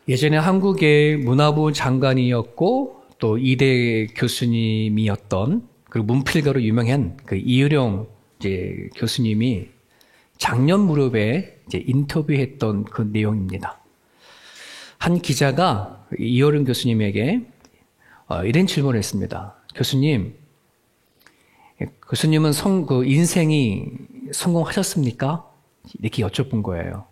예전에 한국의 문화부 장관이었고 또 이대 교수님이었던 그리고 문필가로 유명한 그 이유령 교수님이 작년 무렵에 인터뷰했던 그 내용입니다. 한 기자가 이효령 교수님에게 이런 질문을 했습니다. 교수님은 그 인생이 성공하셨습니까? 이렇게 여쭤본 거예요.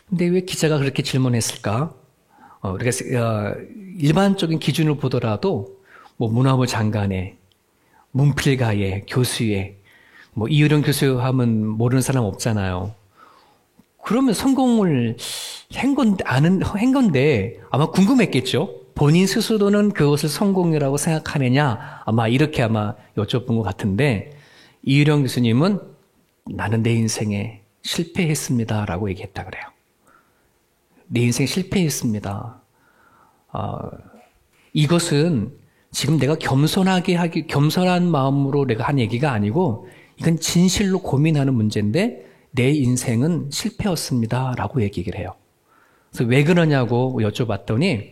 근데 왜 기자가 그렇게 질문했을까? 우리가 일반적인 기준을 보더라도 뭐 문화부 장관의, 문필가의, 교수의, 뭐 이효령 교수 하면 모르는 사람 없잖아요. 그러면 성공을 한 건데 아마 궁금했겠죠? 본인 스스로는 그것을 성공이라고 생각하느냐? 아마 이렇게 여쭤본 것 같은데 이효령 교수님은 나는 내 인생에 실패했습니다 라고 얘기했다 그래요. 내 인생에 실패했습니다. 이것은 지금 내가 겸손한 마음으로 내가 한 얘기가 아니고 이건 진실로 고민하는 문제인데 내 인생은 실패였습니다 라고 얘기를 해요. 그래서 왜 그러냐고 여쭤봤더니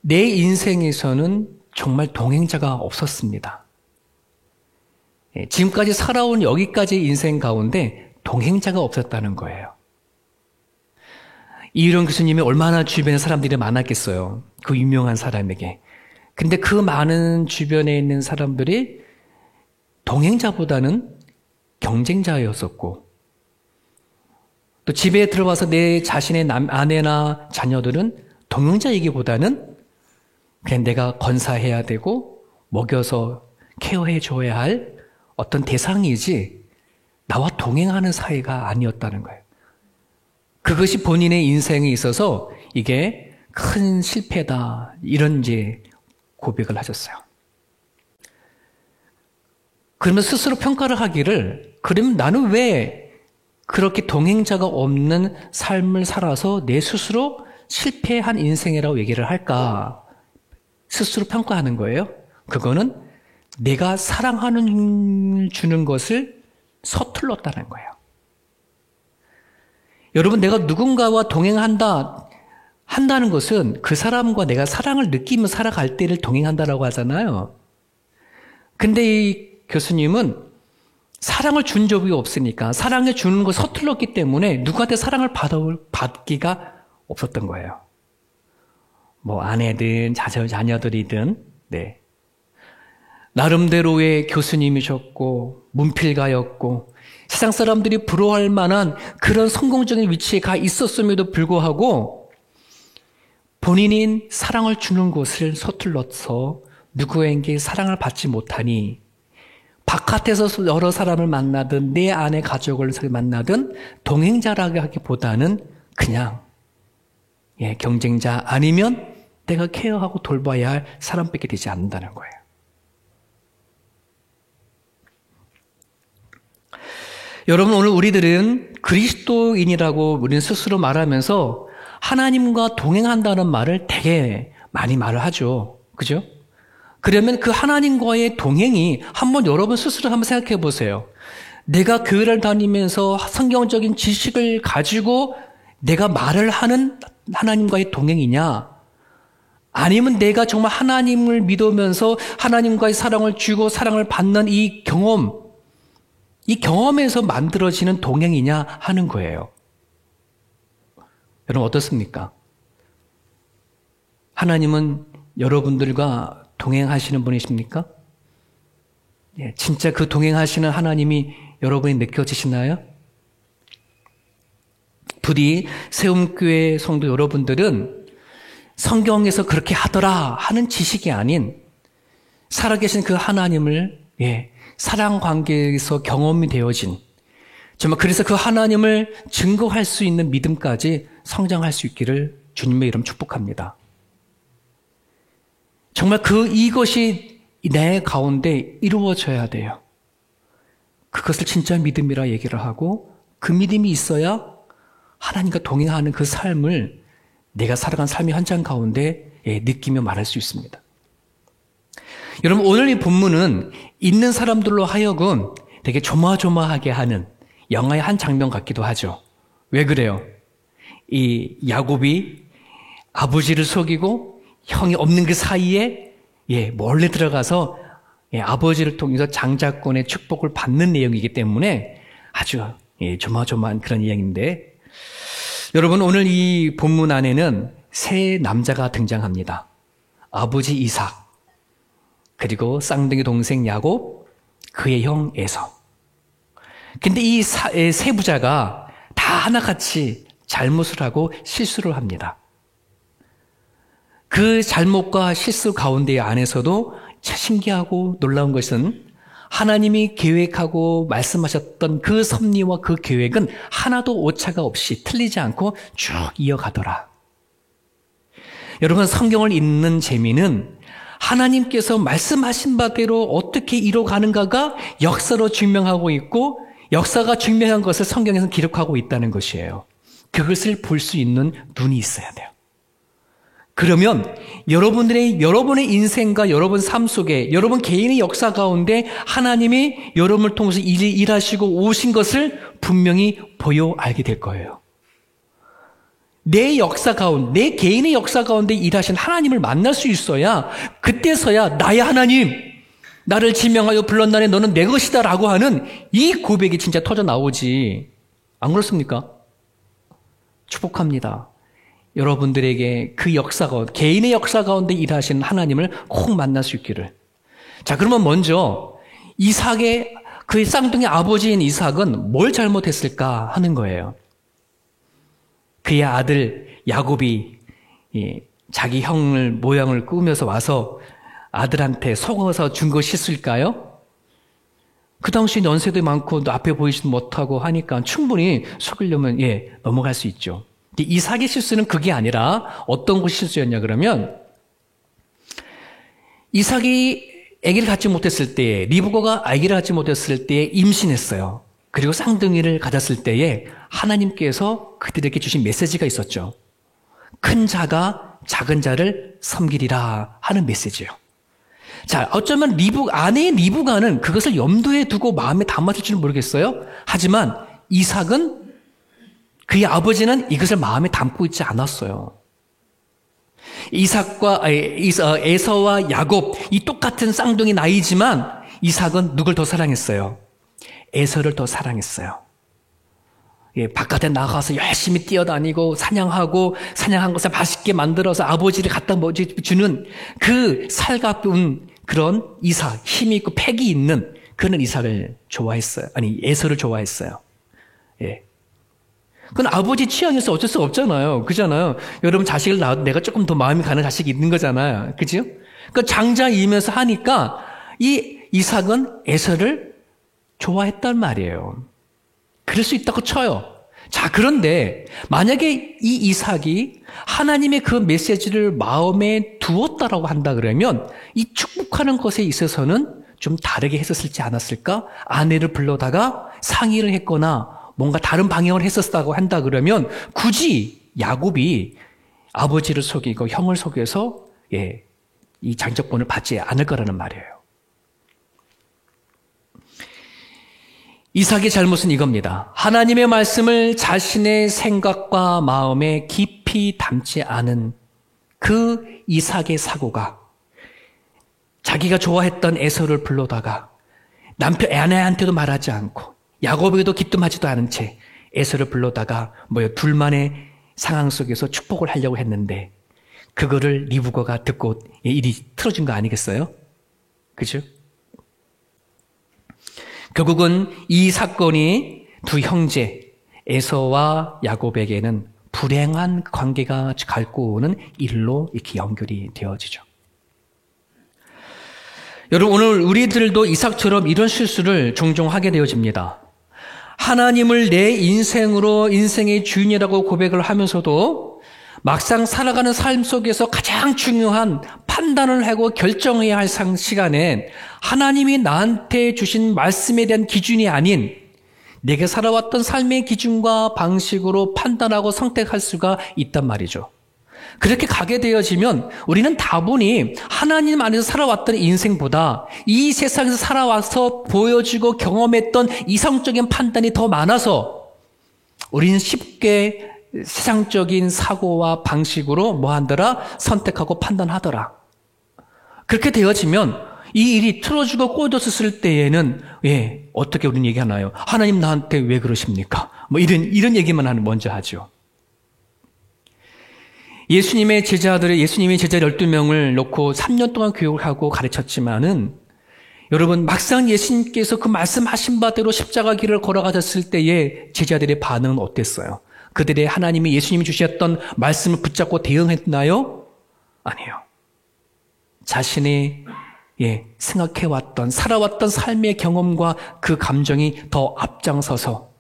내 인생에서는 정말 동행자가 없었습니다. 지금까지 살아온 여기까지 인생 가운데 동행자가 없었다는 거예요. 이효령 교수님이 얼마나 주변에 사람들이 많았겠어요. 그 유명한 사람에게. 근데 그 많은 주변에 있는 사람들이 동행자보다는 경쟁자였었고 또 집에 들어와서 내 자신의 아내나 자녀들은 동행자이기보다는 그냥 내가 건사해야 되고 먹여서 케어해 줘야 할 어떤 대상이지 나와 동행하는 사이가 아니었다는 거예요. 그것이 본인의 인생에 있어서 이게 큰 실패다 이런 고백을 하셨어요. 그러면 스스로 평가를 하기를 그러면 나는 왜 그렇게 동행자가 없는 삶을 살아서 내 스스로 실패한 인생이라고 얘기를 할까? 스스로 평가하는 거예요. 그거는 내가 사랑하는 주는 것을 서툴렀다는 거예요. 여러분, 내가 누군가와 한다는 것은 그 사람과 내가 사랑을 느끼며 살아갈 때를 동행한다라고 하잖아요. 근데 이 교수님은 사랑을 준 적이 없으니까 사랑을 주는 걸 서툴렀기 때문에 누구한테 사랑을 받기가 없었던 거예요. 뭐 아내든 자녀들이든 네. 나름대로의 교수님이셨고 문필가였고 세상 사람들이 부러워할 만한 그런 성공적인 위치에 가 있었음에도 불구하고 본인이 사랑을 주는 것을 서툴러서 누구에게 사랑을 받지 못하니 바깥에서 여러 사람을 만나든 내 안의 가족을 만나든 동행자라고 하기보다는 그냥 경쟁자 아니면 내가 케어하고 돌봐야 할 사람밖에 되지 않는다는 거예요. 여러분, 오늘 우리들은 그리스도인이라고 우리는 스스로 말하면서 하나님과 동행한다는 말을 되게 많이 말을 하죠. 그죠? 그러면 그 하나님과의 동행이 한번 여러분 스스로 한번 생각해 보세요. 내가 교회를 다니면서 성경적인 지식을 가지고 내가 말을 하는 하나님과의 동행이냐? 아니면 내가 정말 하나님을 믿으면서 하나님과의 사랑을 주고 사랑을 받는 이 경험에서 만들어지는 동행이냐 하는 거예요. 여러분 어떻습니까? 하나님은 여러분들과 동행하시는 분이십니까? 진짜 그 동행하시는 하나님이 여러분이 느껴지시나요? 부디 세움교회 성도 여러분들은 성경에서 그렇게 하더라 하는 지식이 아닌 살아계신 그 하나님을 사랑 관계에서 경험이 되어진 정말 그래서 그 하나님을 증거할 수 있는 믿음까지 성장할 수 있기를 주님의 이름 축복합니다. 정말 이것이 내 가운데 이루어져야 돼요. 그것을 진짜 믿음이라 얘기를 하고 그 믿음이 있어야 하나님과 동행하는 그 삶을 내가 살아간 삶의 현장 가운데 느끼며 말할 수 있습니다. 여러분 오늘 이 본문은 있는 사람들로 하여금 되게 조마조마하게 하는 영화의 한 장면 같기도 하죠. 왜 그래요? 이 야곱이 아버지를 속이고 형이 없는 그 사이에 몰래 들어가서 아버지를 통해서 장자권의 축복을 받는 내용이기 때문에 아주 조마조마한 그런 이야기인데, 여러분 오늘 이 본문 안에는 세 남자가 등장합니다. 아버지 이삭, 그리고 쌍둥이 동생 야곱, 그의 형 에서. 근데 이 세 부자가 다 하나같이 잘못을 하고 실수를 합니다. 그 잘못과 실수 가운데 안에서도 참 신기하고 놀라운 것은 하나님이 계획하고 말씀하셨던 그 섭리와 그 계획은 하나도 오차가 없이 틀리지 않고 쭉 이어가더라. 여러분, 성경을 읽는 재미는 하나님께서 말씀하신 바대로 어떻게 이뤄가는가가 역사로 증명하고 있고, 역사가 증명한 것을 성경에서 기록하고 있다는 것이에요. 그것을 볼 수 있는 눈이 있어야 돼요. 그러면 여러분의 인생과 여러분 삶 속에 여러분 개인의 역사 가운데 하나님이 여러분을 통해서 일하시고 오신 것을 분명히 보여 알게 될 거예요. 내 역사 가운데, 내 개인의 역사 가운데 일하신 하나님을 만날 수 있어야, 그때서야 나의 하나님, 나를 지명하여 불렀나니 너는 내 것이다 라고 하는 이 고백이 진짜 터져 나오지. 안 그렇습니까? 축복합니다. 여러분들에게 그 역사 가운데, 개인의 역사 가운데 일하시는 하나님을 꼭 만날 수 있기를. 자, 그러면 먼저 이삭의, 그 쌍둥이 아버지인 이삭은 뭘 잘못했을까 하는 거예요. 그의 아들 야곱이 자기 형을 모양을 꾸며서 와서 아들한테 속어서 준 것이 있을까요? 그 당시 연세도 많고 앞에 보이지도 못하고 하니까 충분히 속이려면 넘어갈 수 있죠. 근데 이삭의 실수는 그게 아니라 어떤 것이 실수였냐 그러면, 이삭이 아기를 갖지 못했을 때에, 리브가가 아기를 갖지 못했을 때에 임신했어요. 그리고 쌍둥이를 가졌을 때에 하나님께서 그들에게 주신 메시지가 있었죠. 큰 자가 작은 자를 섬기리라 하는 메시지예요. 자, 어쩌면 아내의 리브가는 그것을 염두에 두고 마음에 담았을지는 모르겠어요. 하지만 이삭은, 그의 아버지는 이것을 마음에 담고 있지 않았어요. 에서와 야곱, 이 똑같은 쌍둥이 나이지만 이삭은 누굴 더 사랑했어요? 에서를 더 사랑했어요. 바깥에 나가서 열심히 뛰어다니고 사냥하고, 사냥한 것을 맛있게 만들어서 아버지를 갖다 주는 그 살가운 그런 이삭, 힘이 있고 패기 있는 그런 이삭을 좋아했어요. 에서를 좋아했어요. 그건 아버지 취향에서 어쩔 수 없잖아요. 그잖아요. 여러분 자식을 낳아도 내가 조금 더 마음이 가는 자식이 있는 거잖아요. 그죠? 그 장자이면서 하니까 이 이삭은 에서를 좋아했단 말이에요. 그럴 수 있다고 쳐요. 자, 그런데 만약에 이 이삭이 하나님의 그 메시지를 마음에 두었다라고 한다 그러면 이 축복하는 것에 있어서는 좀 다르게 했었을지 않았을까? 아내를 불러다가 상의를 했거나 뭔가 다른 방향을 했었다고 한다 그러면 굳이 야곱이 아버지를 속이고 형을 속여서 이 장자권을 받지 않을 거라는 말이에요. 이삭의 잘못은 이겁니다. 하나님의 말씀을 자신의 생각과 마음에 깊이 담지 않은 그 이삭의 사고가, 자기가 좋아했던 에서를 불러다가 아내한테도 말하지 않고 야곱에게도 기뜸하지도 않은 채 에서를 불러다가 둘만의 상황 속에서 축복을 하려고 했는데, 그거를 리브가가 듣고 일이 틀어진 거 아니겠어요? 그죠? 결국은 이 사건이 두 형제 에서와 야곱에게는 불행한 관계가 갈고 오는 일로 이렇게 연결이 되어지죠. 여러분, 오늘 우리들도 이삭처럼 이런 실수를 종종 하게 되어집니다. 하나님을 내 인생의 주인이라고 고백을 하면서도 막상 살아가는 삶 속에서 가장 중요한 판단을 하고 결정해야 할 시간에 하나님이 나한테 주신 말씀에 대한 기준이 아닌 내가 살아왔던 삶의 기준과 방식으로 판단하고 선택할 수가 있단 말이죠. 그렇게 가게 되어지면 우리는 다분히 하나님 안에서 살아왔던 인생보다 이 세상에서 살아와서 보여지고 경험했던 이성적인 판단이 더 많아서 우리는 쉽게 세상적인 사고와 방식으로 뭐 한더라? 선택하고 판단하더라. 그렇게 되어지면 이 일이 틀어지고 꼬여졌을 때에는 어떻게 우리는 얘기하나요? 하나님 나한테 왜 그러십니까? 뭐 이런 얘기만 먼저 하죠. 예수님의 제자 12명을 놓고 3년 동안 교육을 하고 가르쳤지만은 여러분 막상 예수님께서 그 말씀하신 바대로 십자가 길을 걸어가셨을 때의 제자들의 반응은 어땠어요? 그들의 하나님이 예수님이 주셨던 말씀을 붙잡고 대응했나요? 아니요. 자신의 생각해왔던 살아왔던 삶의 경험과 그 감정이 더 앞장서서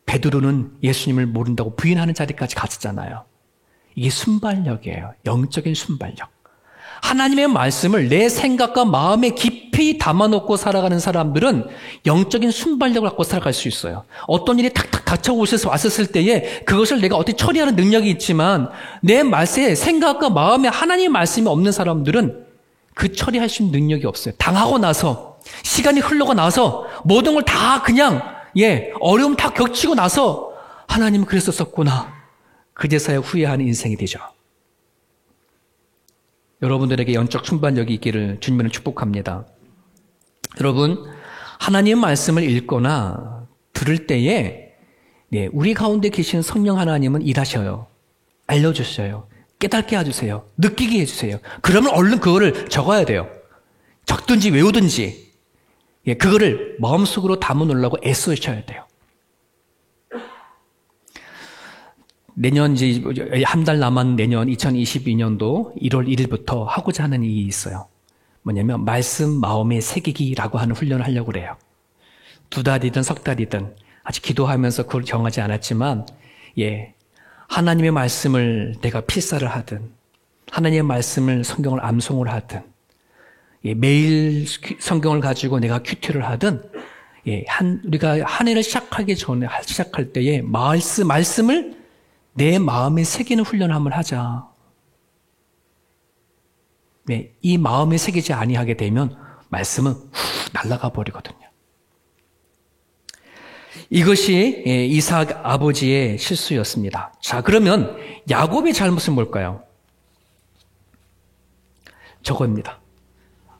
베드로는 예수님을 모른다고 부인하는 자리까지 갔었잖아요. 이게 순발력이에요. 영적인 순발력. 하나님의 말씀을 내 생각과 마음에 깊이 담아놓고 살아가는 사람들은 영적인 순발력을 갖고 살아갈 수 있어요. 어떤 일이 탁탁 왔었을 때에 그것을 내가 어떻게 처리하는 능력이 있지만 내 말씀에 생각과 마음에 하나님의 말씀이 없는 사람들은 그 처리할 수 있는 능력이 없어요. 당하고 나서 시간이 흘러가 나서 모든 걸 다 그냥 어려움 다 겹치고 나서 하나님은 그랬었구나. 그제서야 후회하는 인생이 되죠. 여러분들에게 영적 순발력이 있기를 주님으로 축복합니다. 여러분, 하나님의 말씀을 읽거나 들을 때에 우리 가운데 계신 성령 하나님은 일하셔요. 알려주셔요. 깨닫게 해주세요. 느끼게 해주세요. 그러면 얼른 그거를 적어야 돼요. 적든지 외우든지 그거를 마음속으로 담아놓으려고 애쓰셔야 돼요. 내년 이제 한 달 남은 내년 2022년도 1월 1일부터 하고자 하는 일이 있어요. 뭐냐면 말씀 마음에 새기기라고 하는 훈련을 하려고 그래요. 2달이든 석 달이든 아직 기도하면서 그걸 정하지 않았지만 하나님의 말씀을 내가 필사를 하든 하나님의 말씀을 성경을 암송을 하든 매일 성경을 가지고 내가 큐티를 하든 우리가 한 해를 시작할 때에 말씀을 내 마음에 새기는 훈련을 한번 하자. 이 마음에 새기지 아니하게 되면 말씀은 훅 날아가 버리거든요. 이것이 이삭 아버지의 실수였습니다. 자, 그러면 야곱의 잘못은 뭘까요? 저겁니다.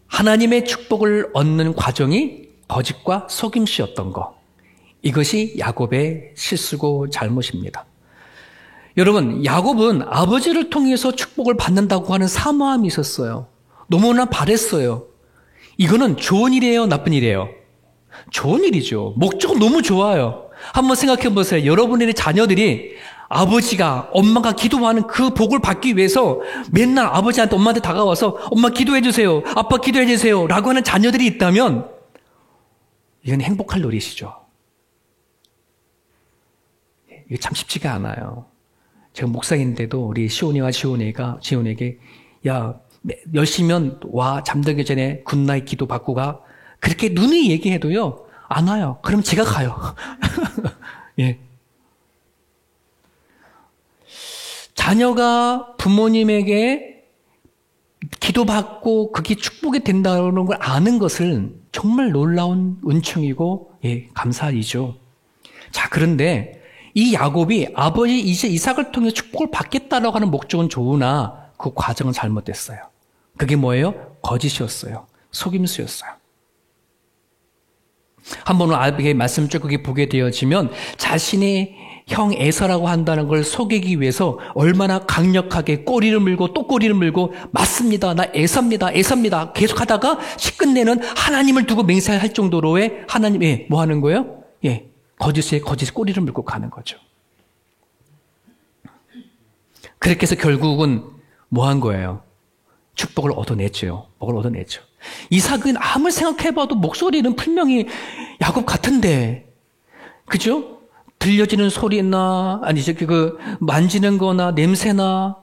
하나님의 축복을 얻는 과정이 거짓과 속임수였던 거. 이것이 야곱의 실수고 잘못입니다. 여러분, 야곱은 아버지를 통해서 축복을 받는다고 하는 사모함이 있었어요. 너무나 바랬어요. 이거는 좋은 일이에요? 나쁜 일이에요? 좋은 일이죠. 목적은 너무 좋아요. 한번 생각해 보세요. 여러분의 자녀들이 아버지가, 엄마가 기도하는 그 복을 받기 위해서 맨날 아버지한테, 엄마한테 다가와서 엄마 기도해 주세요. 아빠 기도해 주세요. 라고 하는 자녀들이 있다면 이건 행복할 노릇이죠. 이게 참 쉽지가 않아요. 제가 목사인데도 우리 시온이와 지온에게 열시면 와, 잠들기 전에 굿나잇 기도 받고 가. 그렇게 누누이 얘기해도요, 안 와요. 그럼 제가 가요. 자녀가 부모님에게 기도받고 그게 축복이 된다는 걸 아는 것은 정말 놀라운 은총이고, 감사이죠. 자, 그런데 이 야곱이 아버지 이삭을 통해 축복을 받겠다라고 하는 목적은 좋으나 그 과정은 잘못됐어요. 그게 뭐예요? 거짓이었어요. 속임수였어요. 한번 아버지의 말씀 쭉 보게 되어지면 자신의 형 에서라고 한다는 걸 속이기 위해서 얼마나 강력하게 꼬리를 물고 또 꼬리를 물고 맞습니다. 나 에서입니다. 계속 하다가 끝내는 하나님을 두고 맹세할 정도로의 하나님, 뭐 하는 거예요? 거짓에 꼬리를 물고 가는 거죠. 그렇게 해서 결국은 뭐 한 거예요? 축복을 얻어냈죠. 이삭은 아무리 생각해봐도 목소리는 분명히 야곱 같은데, 그죠? 들려지는 소리나, 만지는 거나, 냄새나,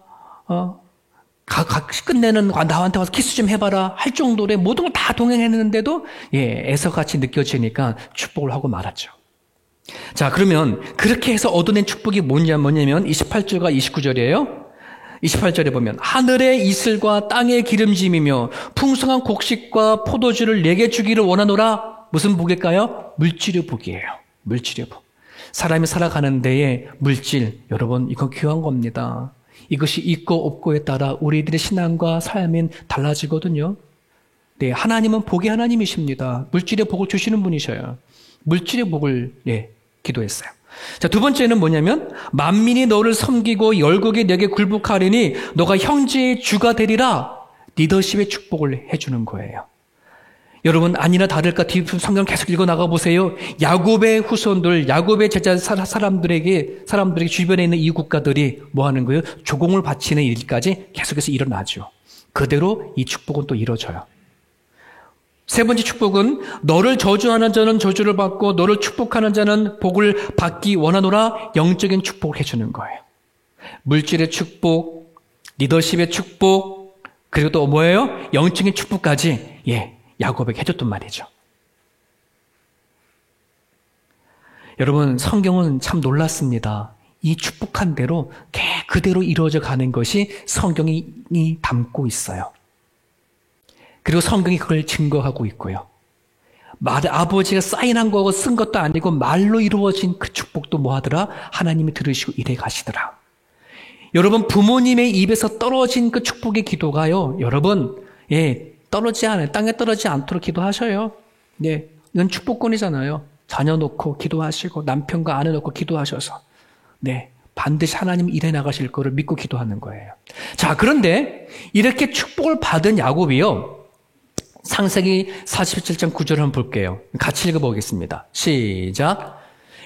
끝내는, 나한테 와서 키스 좀 해봐라 할 정도로 모든 걸 다 동행했는데도, 애서같이 느껴지니까 축복을 하고 말았죠. 자, 그러면 그렇게 해서 얻어낸 축복이 뭐냐면 28절과 29절이에요. 28절에 보면 하늘의 이슬과 땅의 기름짐이며 풍성한 곡식과 포도주를 내게 주기를 원하노라. 무슨 복일까요? 물질의 복이에요. 물질의 복. 사람이 살아가는 데에 물질, 여러분, 이건 귀한 겁니다. 이것이 있고 없고에 따라 우리들의 신앙과 삶은 달라지거든요. 네, 하나님은 복의 하나님이십니다. 물질의 복을 주시는 분이셔요. 물질의 복을 기도했어요. 자, 두 번째는 뭐냐면 만민이 너를 섬기고 열국이 내게 굴복하리니 너가 형제의 주가 되리라. 리더십의 축복을 해주는 거예요. 여러분, 아니나 다를까 뒤 성경 계속 읽어 나가 보세요. 야곱의 후손들, 야곱의 제자 사람들에게 주변에 있는 이 국가들이 뭐 하는 거예요? 조공을 바치는 일까지 계속해서 일어나죠. 그대로 이 축복은 또 이루어져요. 세 번째 축복은 너를 저주하는 자는 저주를 받고 너를 축복하는 자는 복을 받기 원하노라. 영적인 축복을 해주는 거예요. 물질의 축복, 리더십의 축복, 그리고 또 뭐예요? 영적인 축복까지 야곱에게 해줬단 말이죠. 여러분, 성경은 참 놀랐습니다. 이 축복한 대로 그대로 이루어져 가는 것이 성경이 담고 있어요. 그리고 성경이 그걸 증거하고 있고요. 아버지가 사인한 거고 쓴 것도 아니고 말로 이루어진 그 축복도 뭐 하더라? 하나님이 들으시고 이래 가시더라. 여러분, 부모님의 입에서 떨어진 그 축복의 기도가요. 여러분, 떨어지지 않아요. 땅에 떨어지지 않도록 기도하셔요. 이건 축복권이잖아요. 자녀 놓고 기도하시고 남편과 아내 놓고 기도하셔서 반드시 하나님 일해 나가실 거를 믿고 기도하는 거예요. 자, 그런데 이렇게 축복을 받은 야곱이요. 창세기 47장 9절을 한번 볼게요. 같이 읽어보겠습니다. 시작.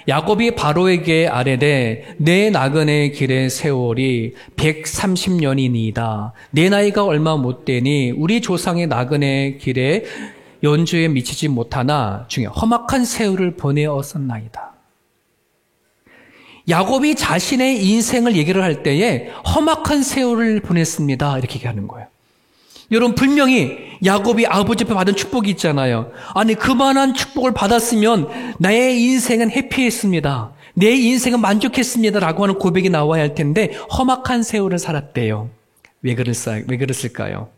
야곱이 바로에게 아뢰되 내 나그네 길의 세월이 130년이니이다. 내 나이가 얼마 못 되니 우리 조상의 나그네 길에 연주에 미치지 못하나 중에 험악한 세월을 보내었었나이다. 야곱이 자신의 인생을 얘기를 할 때에 험악한 세월을 보냈습니다. 이렇게 얘기하는 거예요. 여러분, 분명히 야곱이 아버지 앞에 받은 축복이 있잖아요. 아니, 그만한 축복을 받았으면 나의 인생은 해피했습니다. 내 인생은 만족했습니다. 라고 하는 고백이 나와야 할 텐데 험악한 세월을 살았대요. 왜 그랬을까요?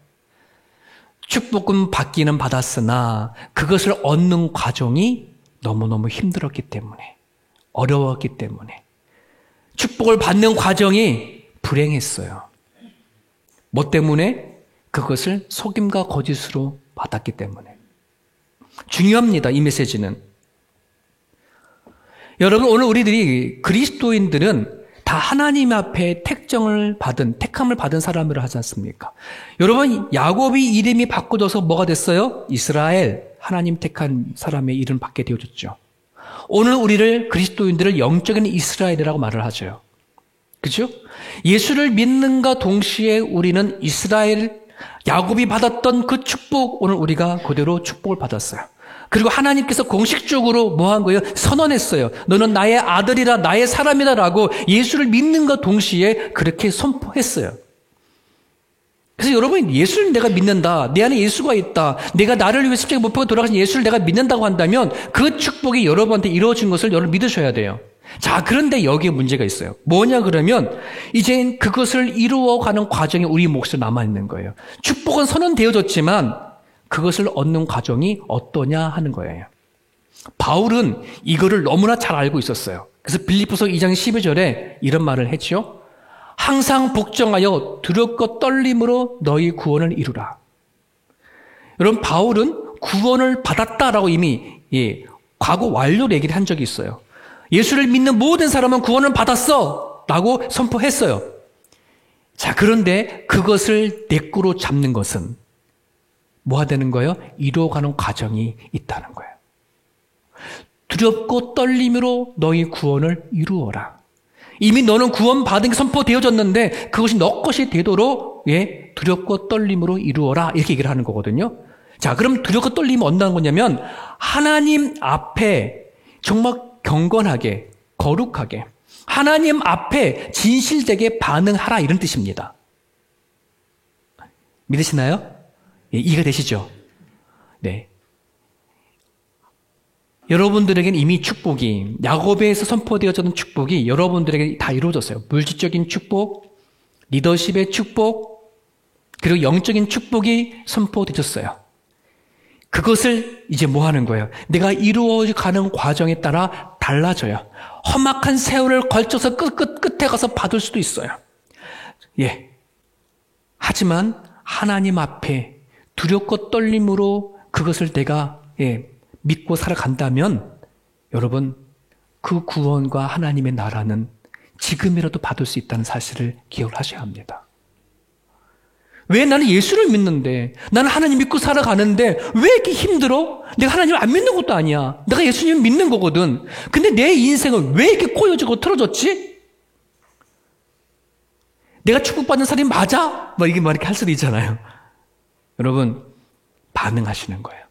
축복은 받기는 받았으나 그것을 얻는 과정이 너무너무 힘들었기 때문에, 어려웠기 때문에, 축복을 받는 과정이 불행했어요. 뭐 때문에? 그것을 속임과 거짓으로 받았기 때문에. 중요합니다, 이 메시지는. 여러분, 오늘 우리들이 그리스도인들은 다 하나님 앞에 택함을 받은 사람으로 하지 않습니까? 여러분, 야곱이 이름이 바꿔져서 뭐가 됐어요? 이스라엘, 하나님 택한 사람의 이름 받게 되어졌죠. 오늘 우리를 그리스도인들을 영적인 이스라엘이라고 말을 하죠. 그죠? 예수를 믿는가 동시에 우리는 이스라엘, 야곱이 받았던 그 축복, 오늘 우리가 그대로 축복을 받았어요. 그리고 하나님께서 공식적으로 뭐 한 거예요? 선언했어요. 너는 나의 아들이라, 나의 사람이다 라고 예수를 믿는가 동시에 그렇게 선포했어요. 그래서 여러분, 예수를 내가 믿는다, 내 안에 예수가 있다, 내가 나를 위해 십자가에 못 박아 돌아가신 예수를 내가 믿는다고 한다면 그 축복이 여러분한테 이루어진 것을 여러분 믿으셔야 돼요. 자, 그런데 여기에 문제가 있어요. 뭐냐 그러면 이젠 그것을 이루어가는 과정에 우리 몫이 남아있는 거예요. 축복은 선언되어졌지만 그것을 얻는 과정이 어떠냐 하는 거예요. 바울은 이거를 너무나 잘 알고 있었어요. 그래서 빌립보서 2장 12절에 이런 말을 했죠. 항상 복종하여 두렵고 떨림으로 너희 구원을 이루라. 여러분, 바울은 구원을 받았다라고 이미 과거 완료를 얘기를 한 적이 있어요. 예수를 믿는 모든 사람은 구원을 받았어 라고 선포했어요. 자, 그런데 그것을 내꾸로 잡는 것은 뭐가 되는 거예요? 이루어가는 과정이 있다는 거예요. 두렵고 떨림으로 너희 구원을 이루어라. 이미 너는 구원받은 게 선포되어졌는데 그것이 너 것이 되도록 두렵고 떨림으로 이루어라. 이렇게 얘기를 하는 거거든요. 자, 그럼 두렵고 떨림이 어떤 거냐면 하나님 앞에 정말 경건하게, 거룩하게, 하나님 앞에 진실되게 반응하라, 이런 뜻입니다. 믿으시나요? 이해가 되시죠? 네. 여러분들에게는 이미 축복이, 야곱에서 선포되어졌던 축복이 여러분들에게 다 이루어졌어요. 물질적인 축복, 리더십의 축복, 그리고 영적인 축복이 선포되어졌어요. 그것을 이제 뭐 하는 거예요? 내가 이루어가는 과정에 따라 달라져요. 험악한 세월을 걸쳐서 끝에 가서 받을 수도 있어요. 예. 하지만 하나님 앞에 두렵고 떨림으로 그것을 내가 믿고 살아간다면 여러분 그 구원과 하나님의 나라는 지금이라도 받을 수 있다는 사실을 기억을 하셔야 합니다. 왜 나는 예수를 믿는데 나는 하나님 믿고 살아가는데 왜 이렇게 힘들어? 내가 하나님을 안 믿는 것도 아니야. 내가 예수님을 믿는 거거든. 근데 내 인생은 왜 이렇게 꼬여지고 틀어졌지? 내가 축복받는 사람이 맞아? 이렇게 할 수도 있잖아요. 여러분 반응하시는 거예요.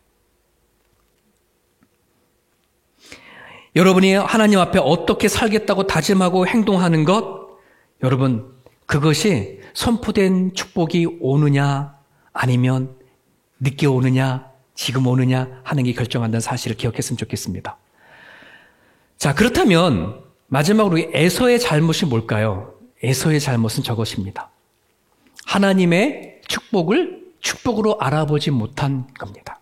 여러분이 하나님 앞에 어떻게 살겠다고 다짐하고 행동하는 것, 여러분 그것이 선포된 축복이 오느냐 아니면 늦게 오느냐 지금 오느냐 하는 게 결정한다는 사실을 기억했으면 좋겠습니다. 자, 그렇다면 마지막으로 에서의 잘못이 뭘까요? 에서의 잘못은 저것입니다. 하나님의 축복을 축복으로 알아보지 못한 겁니다.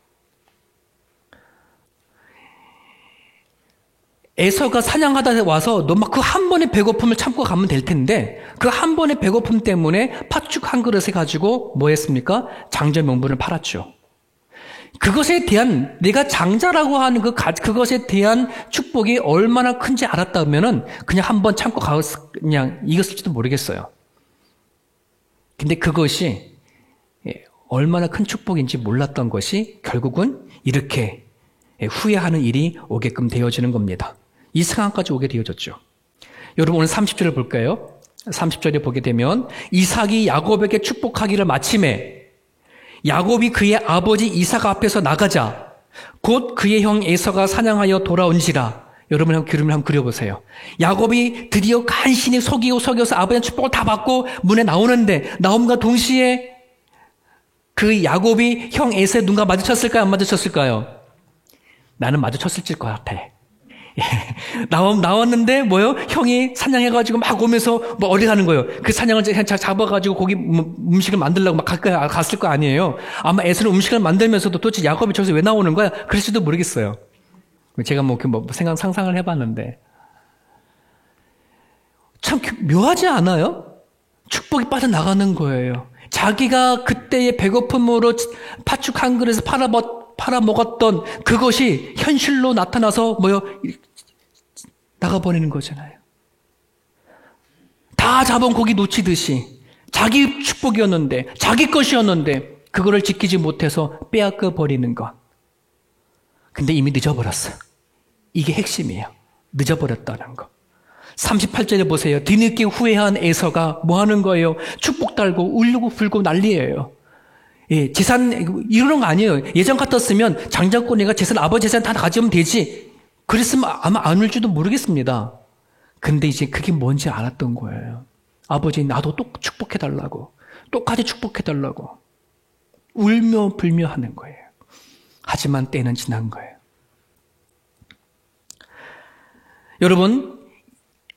에서가 사냥하다 와서 너 막 그 한 번의 배고픔을 참고 가면 될 텐데 그 한 번의 배고픔 때문에 팥죽 한 그릇에 가지고 뭐 했습니까? 장자 명분을 팔았죠. 그것에 대한 내가 장자라고 하는 그것에 대한 축복이 얼마나 큰지 알았다면은 그냥 한 번 참고 그냥 이겼을지도 모르겠어요. 근데 그것이 얼마나 큰 축복인지 몰랐던 것이 결국은 이렇게 후회하는 일이 오게끔 되어지는 겁니다. 이 상황까지 오게 되어졌죠. 여러분 오늘 30절을 볼까요? 30절에 보게 되면 이삭이 야곱에게 축복하기를 마침에 야곱이 그의 아버지 이삭 앞에서 나가자 곧 그의 형 에서가 사냥하여 돌아온지라. 여러분 한번 그려보세요. 야곱이 드디어 간신히 속여서 아버지의 축복을 다 받고 문에 나오는데 나옴과 동시에 그 야곱이 형 에서의 눈과 마주쳤을까요? 안 마주쳤을까요? 나는 마주쳤을 것 같아. 나왔는데 뭐요? 형이 사냥해가지고 막 오면서 뭐 어디 가는 거예요? 그 사냥을 잡아가지고 고기 음식을 만들려고 막 갔을 거 아니에요? 아마 에서는 음식을 만들면서도 도대체 야곱이 저기서 왜 나오는 거야? 그럴지도 모르겠어요. 제가 상상을 해봤는데 참 묘하지 않아요? 축복이 빠져나가는 거예요. 자기가 그때의 배고픔으로 팥죽 한 그릇을 팔아먹었던 그것이 현실로 나타나서 나가버리는 거잖아요. 다 잡은 고기 놓치듯이 자기 축복이었는데 자기 것이었는데 그거를 지키지 못해서 빼앗겨 버리는 것. 근데 이미 늦어버렸어. 이게 핵심이에요. 늦어버렸다는 거. 38절에 보세요. 뒤늦게 후회한 에서가 뭐 하는 거예요? 축복 달고 울고 불고 난리예요. 예, 재산 이러는 거 아니에요. 예전 같았으면 장자권이가 재산 아버지 재산 다 가지면 되지. 그랬으면 아마 안 울지도 모르겠습니다. 근데 이제 그게 뭔지 알았던 거예요. 아버지 나도 또 축복해달라고 똑같이 축복해달라고 울며 불며 하는 거예요. 하지만 때는 지난 거예요. 여러분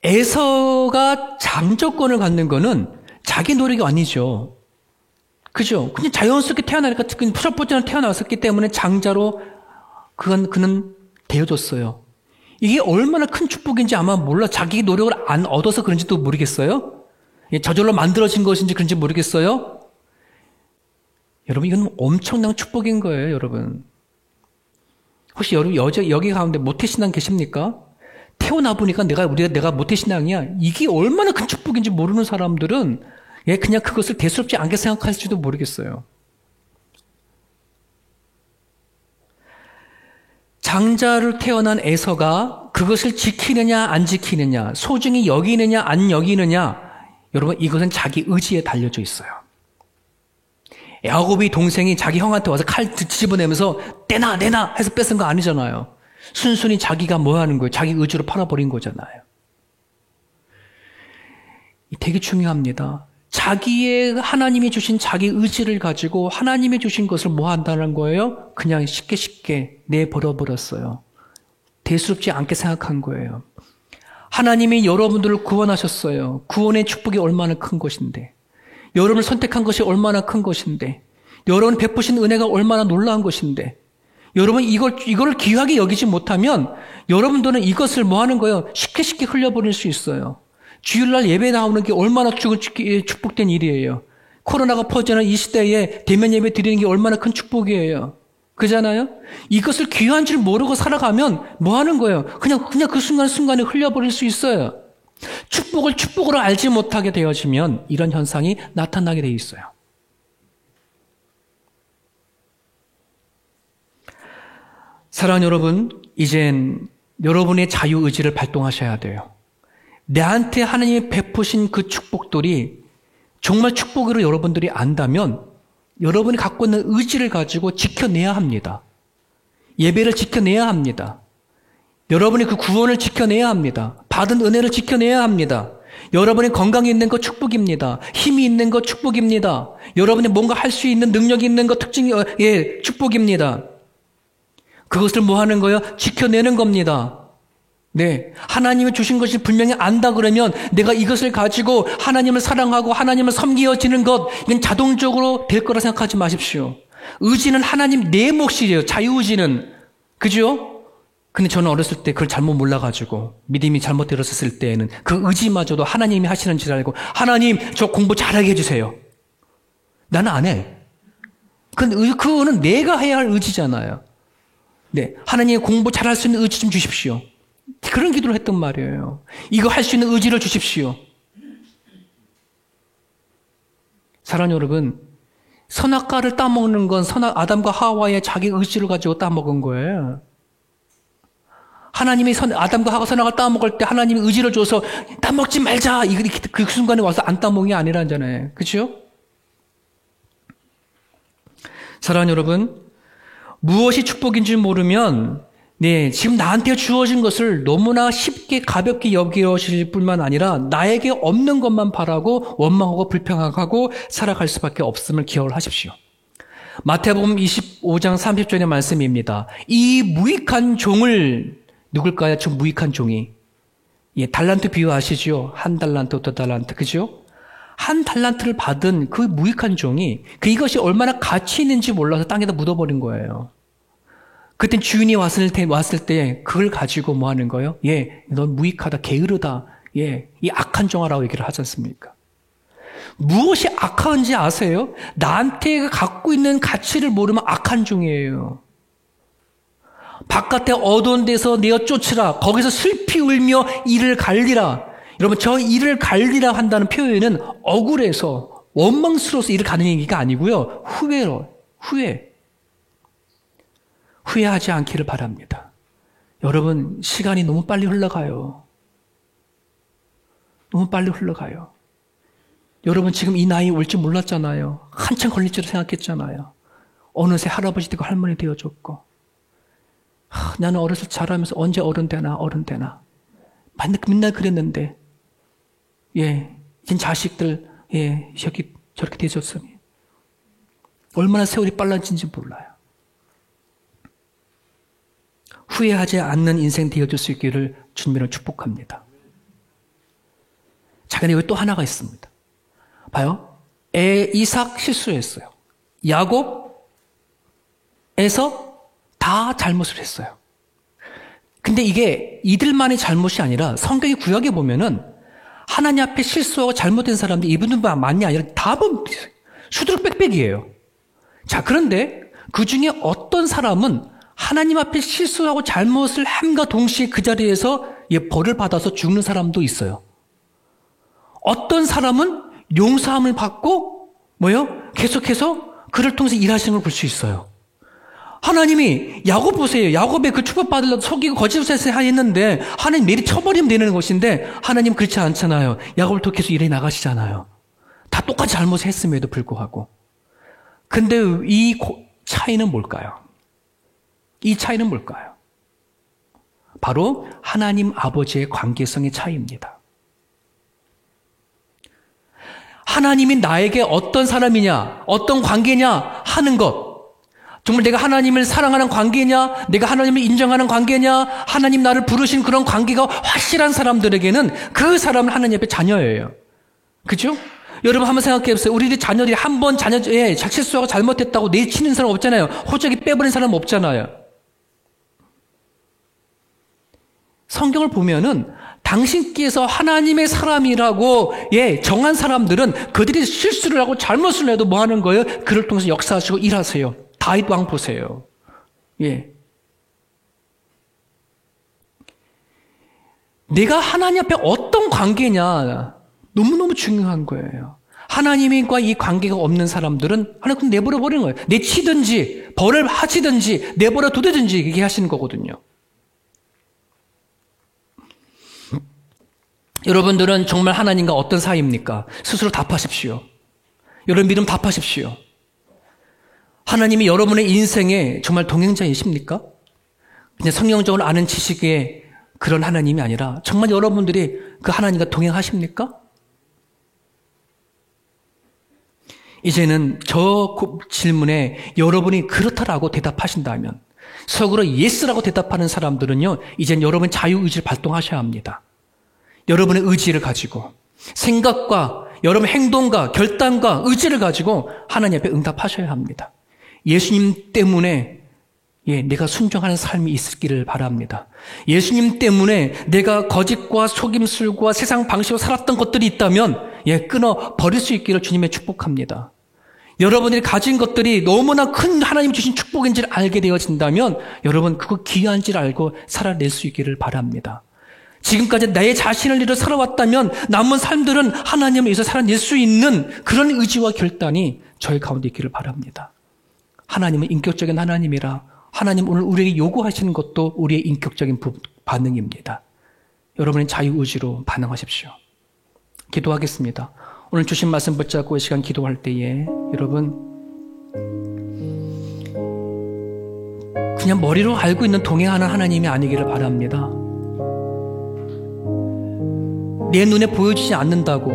에서가 장자권을 갖는 거는 자기 노력이 아니죠. 그죠? 그냥 자연스럽게 태어나니까 푸석푸석하게 태어났었기 때문에 장자로 그는 되어졌어요. 이게 얼마나 큰 축복인지 아마 몰라. 자기 노력을 안 얻어서 그런지도 모르겠어요. 저절로 만들어진 것인지 그런지 모르겠어요. 여러분 이건 엄청난 축복인 거예요. 여러분 혹시 여러분 여기 가운데 모태신앙 계십니까? 태어나 보니까 내가 모태신앙이야. 이게 얼마나 큰 축복인지 모르는 사람들은 그냥 그것을 대수롭지 않게 생각할지도 모르겠어요. 장자를 태어난 에서가 그것을 지키느냐 안 지키느냐, 소중히 여기느냐 안 여기느냐, 여러분 이것은 자기 의지에 달려져 있어요. 야곱이 동생이 자기 형한테 와서 칼 집어내면서 내놔 해서 뺏은 거 아니잖아요. 순순히 자기가 뭐 하는 거예요? 자기 의지로 팔아버린 거잖아요. 되게 중요합니다. 자기의 하나님이 주신 자기 의지를 가지고 하나님이 주신 것을 뭐 한다는 거예요? 그냥 쉽게 내버려버렸어요. 대수롭지 않게 생각한 거예요. 하나님이 여러분들을 구원하셨어요. 구원의 축복이 얼마나 큰 것인데, 여러분을 선택한 것이 얼마나 큰 것인데, 여러분 베푸신 은혜가 얼마나 놀라운 것인데, 여러분 이거를 귀하게 여기지 못하면 여러분들은 이것을 뭐 하는 거예요? 쉽게 흘려버릴 수 있어요. 주일날 예배 나오는 게 얼마나 축복된 일이에요. 코로나가 퍼지는 이 시대에 대면 예배 드리는 게 얼마나 큰 축복이에요. 그잖아요? 이것을 귀한 줄 모르고 살아가면 뭐 하는 거예요? 그냥 그 순간순간에 흘려버릴 수 있어요. 축복을 축복으로 알지 못하게 되어지면 이런 현상이 나타나게 돼 있어요. 사랑하는 여러분, 이젠 여러분의 자유의지를 발동하셔야 돼요. 내한테 하나님이 베푸신 그 축복들이 정말 축복으로 여러분들이 안다면 여러분이 갖고 있는 의지를 가지고 지켜내야 합니다. 예배를 지켜내야 합니다. 여러분이 그 구원을 지켜내야 합니다. 받은 은혜를 지켜내야 합니다. 여러분이 건강이 있는 것 축복입니다. 힘이 있는 것 축복입니다. 여러분이 뭔가 할 수 있는 능력이 있는 것 축복입니다. 그것을 뭐 하는 거예요? 지켜내는 겁니다. 네. 하나님이 주신 것이 분명히 안다 그러면 내가 이것을 가지고 하나님을 사랑하고 하나님을 섬기어지는 것, 이건 자동적으로 될 거라 생각하지 마십시오. 의지는 하나님 내 몫이에요. 자유의지는. 그죠? 근데 저는 어렸을 때 그걸 잘못 몰라가지고 믿음이 잘못 들었을 때에는 그 의지마저도 하나님이 하시는 줄 알고 하나님 저 공부 잘하게 해주세요. 나는 안 해. 그거는 내가 해야 할 의지잖아요. 네, 하나님 공부 잘할 수 있는 의지 좀 주십시오. 그런 기도를 했단 말이에요. 이거 할 수 있는 의지를 주십시오. 사랑하는 여러분, 선악과를 따먹는 건 아담과 하와의 자기 의지를 가지고 따먹은 거예요. 하나님이 아담과 하와 선악을 따먹을 때 하나님이 의지를 줘서 따먹지 말자. 그 순간에 와서 안 따먹은 게 아니라잖아요. 그렇죠? 사랑하는 여러분, 무엇이 축복인지 모르면 네, 지금 나한테 주어진 것을 너무나 쉽게 가볍게 여기실 뿐만 아니라 나에게 없는 것만 바라고 원망하고 불평하고 살아갈 수밖에 없음을 기억을 하십시오. 마태복음 25장 30절의 말씀입니다. 이 무익한 종을 누굴까요? 저 무익한 종이. 예, 달란트 비유 아시죠? 한 달란트, 두 달란트, 그죠? 한 달란트를 받은 그 무익한 종이 이것이 얼마나 가치 있는지 몰라서 땅에다 묻어버린 거예요. 그때 주인이 왔을 때 그걸 가지고 뭐 하는 거예요? 예, 넌 무익하다, 게으르다. 예, 이 악한 종아라고 얘기를 하지 않습니까? 무엇이 악한지 아세요? 나한테 갖고 있는 가치를 모르면 악한 종이에요. 바깥에 어두운 데서 내어 쫓으라. 거기서 슬피 울며 이를 갈리라. 여러분, 저 이를 갈리라 한다는 표현은 억울해서 원망스러워서 이를 가는 얘기가 아니고요. 후회하지 않기를 바랍니다. 여러분, 시간이 너무 빨리 흘러가요. 너무 빨리 흘러가요. 여러분, 지금 이 나이 올 줄 몰랐잖아요. 한참 걸릴 줄 생각했잖아요. 어느새 할아버지 되고 할머니 되어줬고. 나는 어렸을 때 자라면서 언제 어른 되나. 맨날 그랬는데. 예, 이젠 자식들, 예, 저렇게 되셨으니. 얼마나 세월이 빨라진지 몰라요. 후회하지 않는 인생 되어줄 수 있기를 주님으로 축복합니다. 자, 근데 여기 또 하나가 있습니다. 봐요. 이삭 실수했어요. 야곱에서 다 잘못을 했어요. 근데 이게 이들만의 잘못이 아니라 성경의 구약에 보면은 하나님 앞에 실수하고 잘못된 사람들 이분들만이 아니라 다 수두룩 빽빽이에요. 자, 그런데 그 중에 어떤 사람은 하나님 앞에 실수하고 잘못을 함과 동시에 그 자리에서 벌을 받아서 죽는 사람도 있어요. 어떤 사람은 용서함을 받고 계속해서 그를 통해서 일하시는 걸 볼 수 있어요. 하나님이 야곱 보세요. 야곱의 그 축복받으려고 속이고 거짓말을 했는데 하나님 내리 쳐버리면 되는 것인데 하나님 그렇지 않잖아요. 야곱을 통해서 일해 나가시잖아요. 다 똑같이 잘못했음에도 불구하고. 근데 이 차이는 뭘까요? 이 차이는 뭘까요? 바로 하나님 아버지의 관계성의 차이입니다. 하나님이 나에게 어떤 사람이냐, 어떤 관계냐 하는 것. 정말 내가 하나님을 사랑하는 관계냐, 내가 하나님을 인정하는 관계냐, 하나님 나를 부르신 그런 관계가 확실한 사람들에게는 그 사람은 하나님 앞에 자녀예요. 그죠? 여러분 한번 생각해 보세요. 우리들 자녀들이 한 번 실수하고 잘못했다고 내치는 사람 없잖아요. 호적이 빼버린 사람 없잖아요. 성경을 보면은 당신께서 하나님의 사람이라고 정한 사람들은 그들이 실수를 하고 잘못을 해도 뭐 하는 거예요? 그를 통해서 역사하시고 일하세요. 다윗 왕 보세요. 내가 하나님 앞에 어떤 관계냐 너무너무 중요한 거예요. 하나님과 이 관계가 없는 사람들은 하나님 내버려 버리는 거예요. 내치든지 벌을 하시든지 내버려 두든지 이렇게 하시는 거거든요. 여러분들은 정말 하나님과 어떤 사이입니까? 스스로 답하십시오. 여러분 믿음 답하십시오. 하나님이 여러분의 인생에 정말 동행자이십니까? 그냥 성경적으로 아는 지식의 그런 하나님이 아니라 정말 여러분들이 그 하나님과 동행하십니까? 이제는 저 질문에 여러분이 그렇다라고 대답하신다면 속으로 예스라고 대답하는 사람들은요, 이젠 여러분 자유의지를 발동하셔야 합니다. 여러분의 의지를 가지고 생각과 여러분 행동과 결단과 의지를 가지고 하나님 앞에 응답하셔야 합니다. 예수님 때문에 내가 순종하는 삶이 있기를 바랍니다. 예수님 때문에 내가 거짓과 속임술과 세상 방식으로 살았던 것들이 있다면 끊어 버릴 수 있기를 주님의 축복합니다. 여러분들이 가진 것들이 너무나 큰 하나님 주신 축복인지를 알게 되어진다면 여러분 그거 귀한지를 알고 살아낼 수 있기를 바랍니다. 지금까지 내 자신을 위해 살아왔다면 남은 삶들은 하나님을 위해서 살아낼 수 있는 그런 의지와 결단이 저희 가운데 있기를 바랍니다. 하나님은 인격적인 하나님이라 하나님 오늘 우리에게 요구하시는 것도 우리의 인격적인 반응입니다. 여러분의 자유의지로 반응하십시오. 기도하겠습니다. 오늘 주신 말씀 붙잡고 이 시간 기도할 때에 여러분 그냥 머리로 알고 있는 동행하는 하나님이 아니기를 바랍니다. 내 눈에 보여지지 않는다고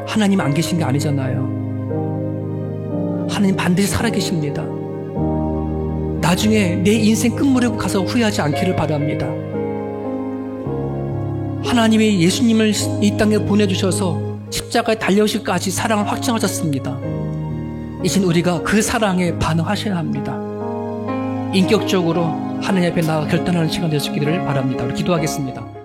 하나님 안 계신 게 아니잖아요. 하나님 반드시 살아계십니다. 나중에 내 인생 끝물에 가서 후회하지 않기를 바랍니다. 하나님이 예수님을 이 땅에 보내주셔서 십자가에 달려오실까지 사랑을 확증하셨습니다. 이젠 우리가 그 사랑에 반응하셔야 합니다. 인격적으로 하나님 앞에 나아가 결단하는 시간 될 수 있기를 바랍니다. 우리 기도하겠습니다.